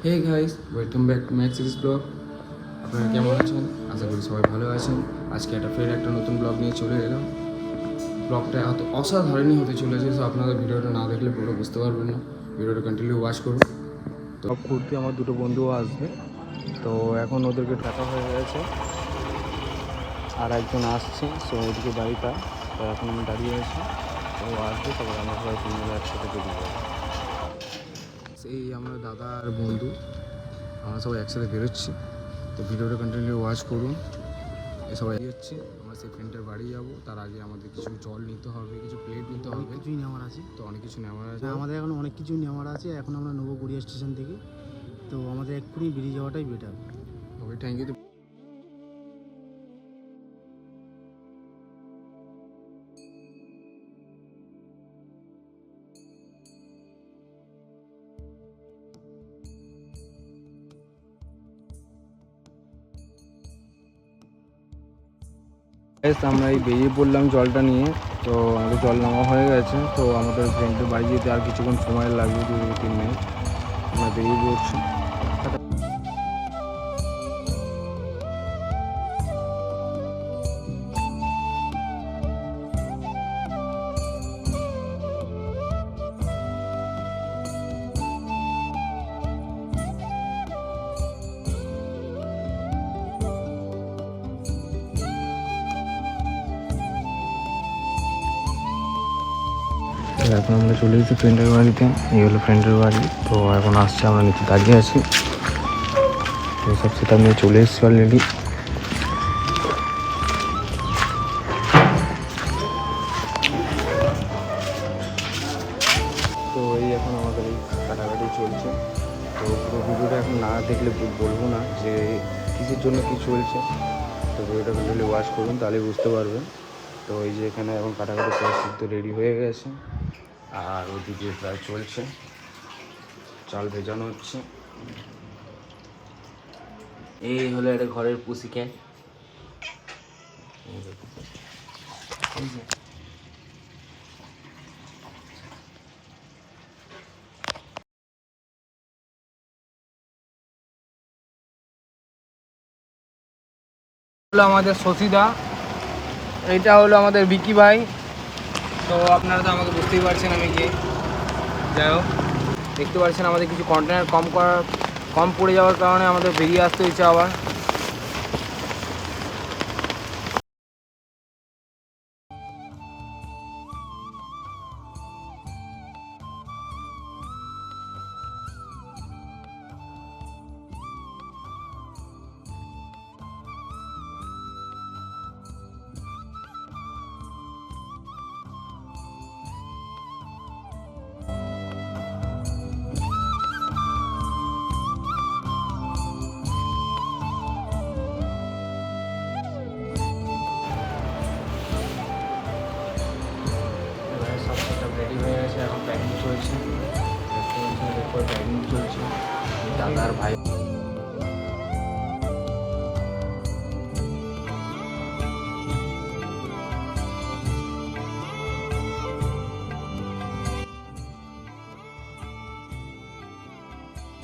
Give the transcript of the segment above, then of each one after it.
Hey guys, welcome back to Max series blog. আপনারা কেমন আছেন? আশা করি সবাই ভালো আছেন। আজকে একটা নতুন ব্লগ নিয়ে চলে এলাম। ব্লগটা এত অসাধারণই হতে চলেছে, তো আপনাদের ভিডিওটা না দেখলে পুরো বুঝতে পারবেন না। ভিডিওটা কন্টিনিউ ওয়াচ করুন। তো ঘুরতে আমার দুটো বন্ধুও আসবে, তো এখন ওদেরকে ডাকা হয়ে গেছে। আর একজন আসছে, সো ওইদিকে বাড়িটা, তো এখন আমি দাঁড়িয়ে আছি। তো আসবে, তারপর আমরা সবাই মিলে একসাথে বেরিয়ে যাবো। সেই আমরা দাদা আর বন্ধু, আমরা সবাই একসাথে বেরোচ্ছি। তো ভিডিওটা কন্টিনিউ ওয়াচ করুন। সবাই যাচ্ছি, আমরা সেই ফ্রেন্ডের বাড়ি যাবো। তার আগে আমাদের কিছু জল নিতে হবে, কিছু প্লেট নিতে হবে, কিছুই নেওয়ার আছে। তো অনেক কিছু নেওয়ার আছে। আমাদের এখন অনেক কিছুই নেওয়ার আছে। এখন আমরা নেবো গড়িয়া স্টেশন থেকে, তো আমাদের এক্ষুনি বেরিয়ে যাওয়াটাই বেটার। Okay, thank you. আমরা এই বেরিয়ে পড়লাম জলটা নিয়ে। তো আমাদের জল নেওয়া হয়ে গেছে। তো আমাদের ফ্রেন্ডের বাড়ি যেতে আর কিছুক্ষণ সময় লাগবে, 2-3 মিনিট। আমরা বেরিয়ে পড়ছি। এখন আমরা চলে এসেছি ফ্রেন্ডের বাড়িতে। এই হলো ফ্রেন্ডের বাড়ি। তো এখন আসছে, আমরা নিচে দাঁড়িয়ে আছি। তো সব সেটা নিয়ে চলে এসেছি অলরেডি। তো এই এখন আমাদের এই কাটাকাটি চলছে। তো পুরো ভিডিওটা এখন না দেখলে বলবো না যে কিসের জন্য কী চলছে। তো ভিডিওটা ভিডিওলি ওয়াচ করুন, তাহলেই বুঝতে পারবেন। তো এই যে এখানে এখন কাটাকাটি প্রায় সিদ্ধ রেডি হয়ে গেছে, আর ওদিকে প্রায় চলছে, চাল ভেজানো হচ্ছে। এই হলো একটা ঘরের পুসি ক্যাট। হলো আমাদের শশীদা, এইটা হলো আমাদের বিকি ভাই। তো আপনারা তো আমাকে বুঝতেই পারছেন আমি কে। যাই হোক, দেখতে পাচ্ছেন আমাদের কিছু কন্টেনার কম পড়ে যাওয়ার কারণে আমাদের বেরিয়ে আসতে হয়েছে আবার। সব সেটআপ রেডি হয়ে গেছে, এখন প্যাকিং চলছে। দেখতে প্যাকিং চলছে। দাদার ভাই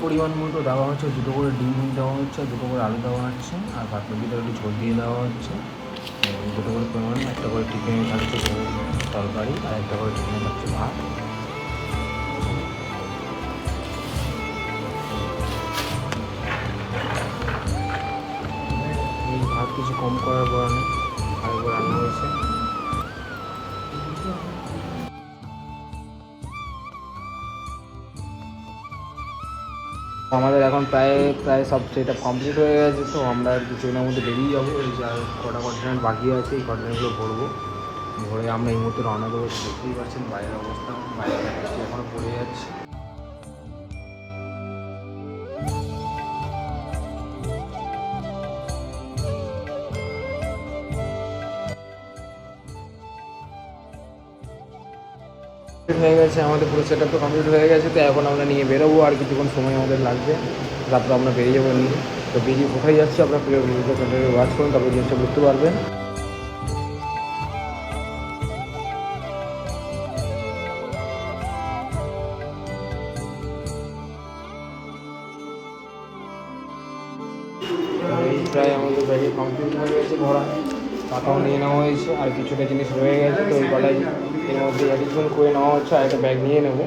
পরিমাণ মতো দেওয়া হচ্ছে, 2টো করে ডিম দেওয়া হচ্ছে, 2টো করে আলু দেওয়া হচ্ছে, আর বাকি ভিতরে একটু ঝোল দিয়ে দেওয়া হচ্ছে। 2টো করে পরিমাণ, একটা করে টিফিনে থাকছে তরকারি, আর একটা করে টিফিনে থাকছে ভাত। এই ভাত কিছু কম করার কারণে আরেকবার রান্না হয়েছে। আমাদের এখন প্রায় সব সেটা কমপ্লিট হয়ে গেছে। তো আমরা কিছুদিনের মধ্যে বেরিয়ে যাবো। এই যে কটা কন্টেনার বাকি আছে, এই কন্টেনারগুলো ভরবো। ভরে আমরা এই মুহূর্তে রওনা দেবো। দেখতেই পাচ্ছেন বাইরের অবস্থা, বাইরে বৃষ্টি এখনও পড়ে যাচ্ছে। হয়ে গেছে আমাদের পুরো সেট আপ তো কমপ্লিট হয়ে গেছে। তো এখন আমরা নিয়ে বেরোবো, আর কিছুক্ষণ সময় আমাদের লাগবে, তারপর আমরা বেরিয়ে যাবো নিয়ে। তো বেরিয়ে কোথায় যাচ্ছি আপনার প্রিয় ভিডিওটা কন্টিনিউ ওয়াচ করুন, তারপর জিনিসটা বুঝতে পারবেন। এই প্রায় আমাদের ব্যাগে কমপ্লিট হয়ে গেছে ভরা, টাকাও নিয়ে নেওয়া হয়েছে, আর কিছুটা জিনিস রয়ে গেছে। তো ওই কটাই এর মধ্যে অ্যাডিশনাল করে নেওয়া হচ্ছে, আর একটা ব্যাগ নিয়ে নেবো,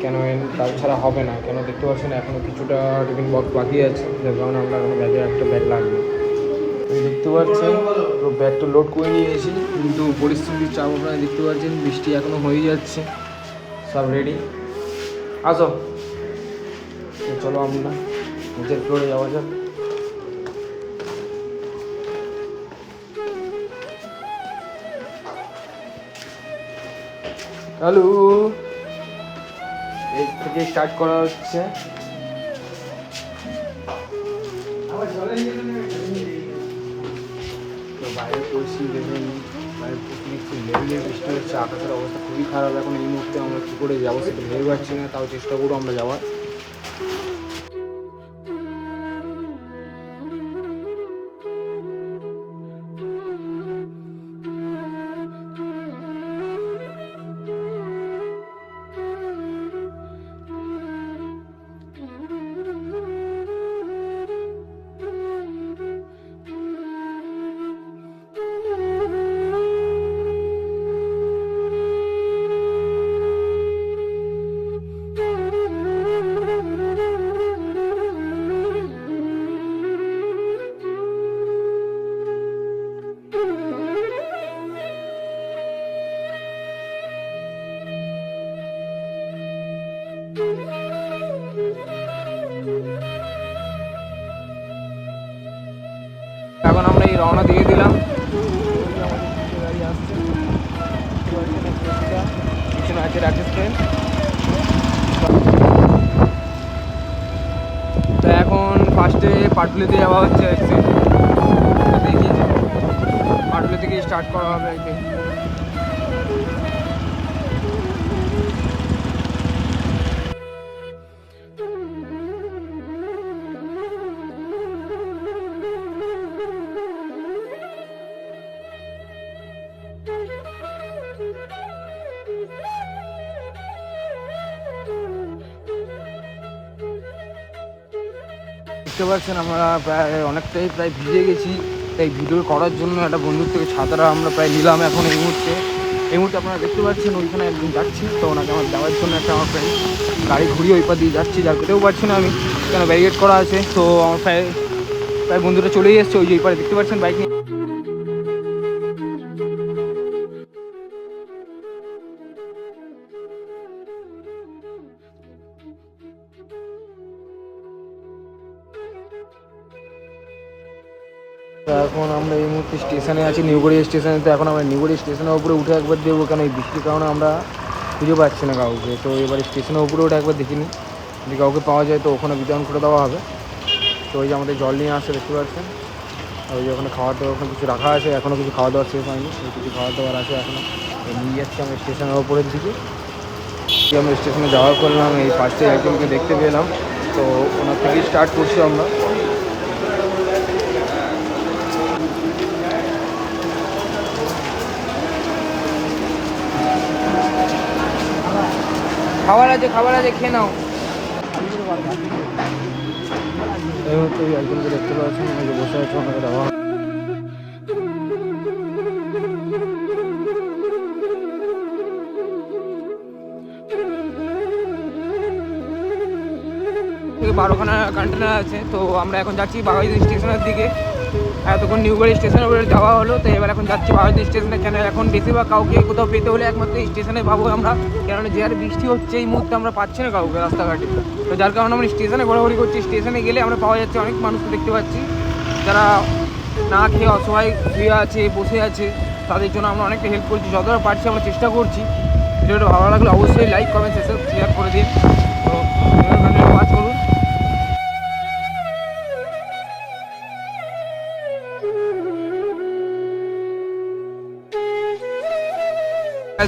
কেন তাছাড়া হবে না। কেন দেখতে পাচ্ছেন এখনও কিছুটা টিফিন বক্স বাকি আছে, যার কারণে আমরা এখন ব্যাগে একটা ব্যাগ লাগবে। দেখতে পাচ্ছেন তো ব্যাগটা লোড করে নিয়েছি, কিন্তু পরিস্থিতির চাপ আপনারা দেখতে পাচ্ছেন, বৃষ্টি এখনও হয়ে যাচ্ছে। সব রেডি, আসো। তো চলো আমরা নিচের ফ্লোরে যাওয়া যাক। হ্যালো, এর থেকে স্টার্ট করা হচ্ছে। তো বাইরের পরিস্থিতি দেখবেন, বাইরের প্রচুর লেভেলের বৃষ্টি হচ্ছে, আকাশের অবস্থা খুবই খারাপ। এখন এই মুহূর্তে আমরা কী করে যাবো সেটা ভেবে পাচ্ছি না, তাও চেষ্টা করবো আমরা যাওয়ার। এখন আমরা এই রওনা দিয়ে দিলাম। পিছনে আছে রাকেশ ট্রেন। তো এখন ফার্স্টে পাটুলিতে যাওয়া হচ্ছে, দেখি পাটুলি থেকে স্টার্ট করা হবে একদিন। দেখতে পাচ্ছেন আমরা প্রায় ভিজে গেছি, তাই ভিডিও করার জন্য একটা বন্ধুর থেকে ছাতাটা আমরা প্রায় নিলাম। এখন এই মুহূর্তে আপনারা দেখতে পাচ্ছেন ওইখানে একদিন যাচ্ছি, তো ওনাকে আমার দেওয়ার জন্য একটা আমার ফ্রেন্ড গাড়ি ঘুরিয়ে ওই পা দিয়ে যাচ্ছি, যার করতেও পারছি না আমি, কেন ব্যারিকেড করা আছে। তো আমার প্রায় বন্ধুটা চলেই এসছে, ওই যে ওই পারে দেখতে পাচ্ছেন বাইক নিয়ে। এখন আমরা এই মুহূর্তে স্টেশনে আছি, নিউগড়িয়া স্টেশনে। তো এখন আমরা নিউগড়িয়া স্টেশনের উপরে উঠে একবার দেখবো, কেন এই বৃষ্টির কারণে আমরা খুঁজে পাচ্ছি না কাউকে। তো এবার স্টেশনের উপরে উঠে একবার দেখিনি, যদি কাউকে পাওয়া যায় তো ওখানে বিতরণ করে দেওয়া হবে। তো ওই যে আমাদের জল নিয়ে আসছে দেখতে পাচ্ছেন, আর ওই যে ওখানে খাওয়ার দাওয়ার ওখানে কিছু রাখা আছে, এখনও কিছু খাওয়া দাওয়ার শেষ হয়নি, ওই কিছু খাওয়ার দাওয়ার আছে এখনও। নিয়ে যাচ্ছি আমরা স্টেশনের ওপরের দিকে। আমরা স্টেশনে যাওয়ার করলাম, এই ফার্স্টে একজনকে দেখতে পেলাম, তো ওনার থেকেই স্টার্ট করছি আমরা। খাবার আছে খেয়ে নাও। এই মুহূর্তে একজনকে দেখতে পাচ্ছেন, ওই যে বসে আছে, ওনাকে দেওয়া থেকে 12খানা কন্টেনার আছে। তো আমরা এখন যাচ্ছি বাঘাইদি স্টেশনের দিকে। এতক্ষণ নিউগড়ি স্টেশনের উপরে যাওয়া হলো, তো এবার এখন যাচ্ছি বাঘাইদি স্টেশনে। কেন এখন বেশিরভাগ কাউকে কোথাও পেতে হলে একমাত্র স্টেশনে পাবো আমরা, কেননা যে আর বৃষ্টি হচ্ছে এই মুহূর্তে আমরা পাচ্ছি না কাউকে রাস্তাঘাটে। তো যার কারণে আমরা স্টেশনে ঘোরাঘুরি করছি। স্টেশনে গেলে আমরা পাওয়া যাচ্ছে অনেক মানুষকে দেখতে পাচ্ছি যারা না খেয়ে অসহায় শুয়ে আছে, বসে আছে, তাদের জন্য আমরা অনেকটা হেল্প করছি, যতটা পারছি আমরা চেষ্টা করছি। ভিডিওটা ভালো লাগলে অবশ্যই লাইক কমেন্ট শেয়ার করে দিন। তো ওয়াচ করুন।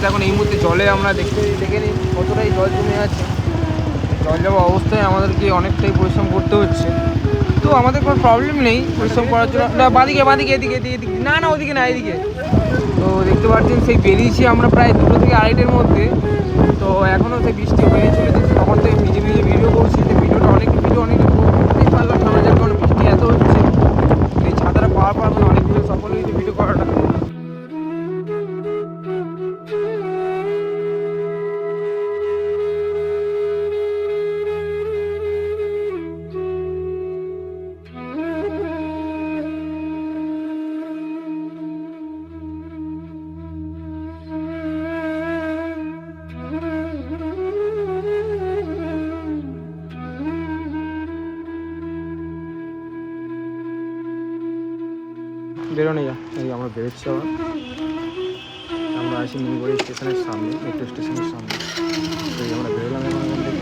এখন এই মুহূর্তে জলে আমরা দেখে নিই কতটাই জল জমে আছে। জল যাওয়া অবস্থায় আমাদেরকে অনেকটাই পরিশ্রম করতে হচ্ছে, তো আমাদের কোনো প্রবলেম নেই পরিশ্রম করার জন্য। না বাদিকে এদিকে না ওদিকে না এদিকে। তো দেখতে পাচ্ছেন সেই বেরিয়েছি আমরা প্রায় 2টো থেকে 2:30টার মধ্যে। তো এখনও সেই বৃষ্টি হয়ে চলেছে, তখন থেকে ভিজে ভিডিও করছি। ভিডিওটা অনেক করতেই পারলাম না, যার কারণে বৃষ্টি এত হচ্ছে। বেরোনে যা এই আমরা বেরোচ্ছি আবার আমরা আছি নিউগড়ি স্টেশনের সামনে মেট্রো স্টেশনের সামনে তো এই আমরা বেরোলাম এখন এখান থেকে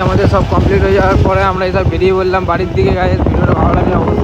আমাদের সব কমপ্লিট হয়ে যাওয়ার পরে আমরা এসব বেরিয়ে বললাম বাড়ির দিকে গায়ে ভিডিওটা ভালো লাগলে অবশ্যই